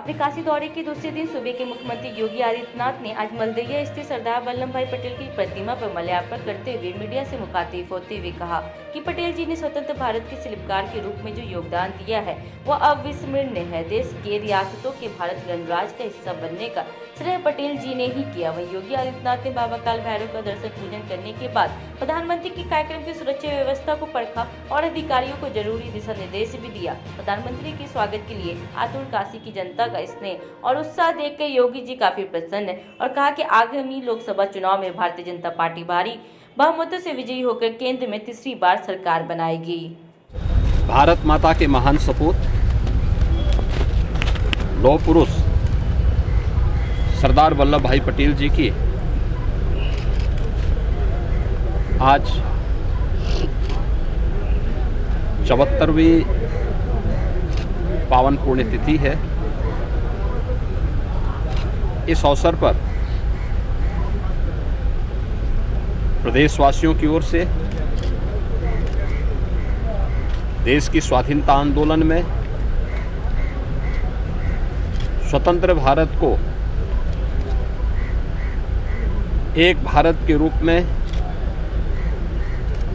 अपने काशी दौरे के दूसरे दिन सूबे के मुख्यमंत्री योगी आदित्यनाथ ने आज मलदैया स्थित सरदार वल्लभ भाई पटेल की प्रतिमा पर माल्यार्पण करते हुए मीडिया से मुखातिब होते हुए कहा कि पटेल जी ने स्वतंत्र भारत के शिल्पकार के रूप में जो योगदान दिया है वह अविस्मरणीय है। देश के रियासतों के भारत गणराज्य का हिस्सा बनने का श्रेय पटेल जी ने ही किया। वहीं योगी आदित्यनाथ ने बाबा काल भैरव का दर्शन पूजन करने के बाद प्रधानमंत्री के कार्यक्रम की सुरक्षा व्यवस्था को परखा और अधिकारियों को जरूरी दिशा निर्देश भी दिया। प्रधानमंत्री के स्वागत के लिए आतुर काशी की जनता का स्नेह और उत्साह देखकर योगी जी काफी प्रसन्न है और कहा कि आगामी लोकसभा चुनाव में भारतीय जनता पार्टी भारी बहुमतों से विजयी होकर केंद्र में तीसरी बार सरकार बनाएगी। भारत माता के महान सपूत लौह पुरुष सरदार वल्लभ भाई पटेल जी की आज 74वीं पावन पुण्यतिथि है। इस अवसर पर प्रदेशवासियों की ओर से देश की स्वाधीनता आंदोलन में स्वतंत्र भारत को एक भारत के रूप में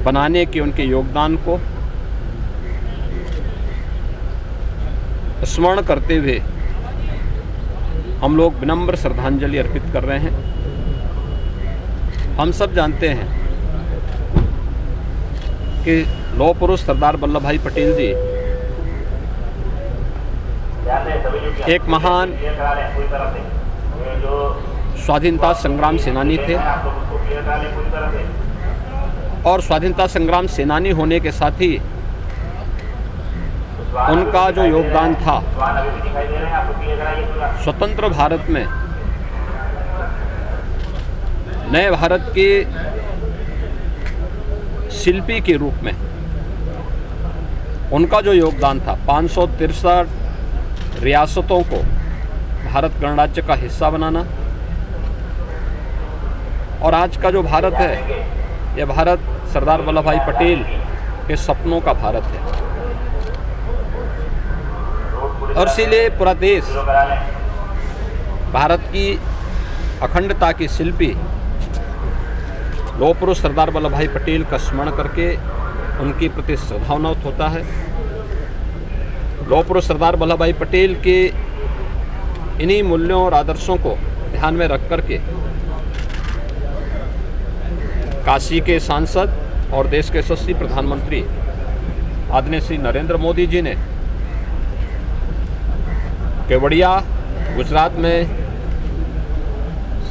बनाने के उनके योगदान को स्मरण करते हुए हम लोग विनम्र श्रद्धांजलि अर्पित कर रहे हैं। हम सब जानते हैं कि लौह पुरुष सरदार वल्लभ भाई पटेल जी एक महान स्वाधीनता संग्राम सेनानी थे और स्वाधीनता संग्राम सेनानी होने के साथ ही उनका जो योगदान था स्वतंत्र भारत में नए भारत के शिल्पी के रूप में उनका जो योगदान था 563 रियासतों को भारत गणराज्य का हिस्सा बनाना और आज का जो भारत है यह भारत सरदार वल्लभ भाई पटेल के सपनों का भारत है और इसीलिए पूरा देश भारत की अखंडता के शिल्पी लौह पुरुष सरदार वल्लभ भाई पटेल का स्मरण करके उनके प्रति श्रद्धान्वित होता है। लौह पुरुष सरदार वल्लभ भाई पटेल के इन्हीं मूल्यों और आदर्शों को ध्यान में रख करके काशी के सांसद और देश के यशस्वी प्रधानमंत्री आदरणीय श्री नरेंद्र मोदी जी ने केवड़िया गुजरात में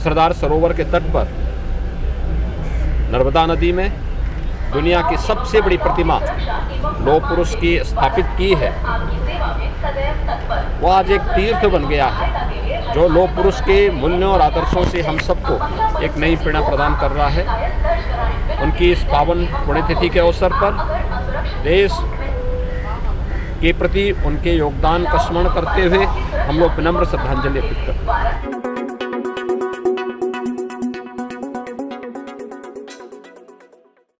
सरदार सरोवर के तट पर नर्मदा नदी में दुनिया की सबसे बड़ी प्रतिमा लौह पुरुष की स्थापित की है। वो आज एक तीर्थ बन गया है जो लौह पुरुष के मूल्यों और आदर्शों से हम सबको एक नई प्रेरणा प्रदान कर रहा है। उनकी इस पावन पुण्यतिथि के अवसर पर देश के प्रति उनके योगदान का स्मरण करते हुए हम लोग विनम्र श्रद्धांजलि अर्पित करते हैं।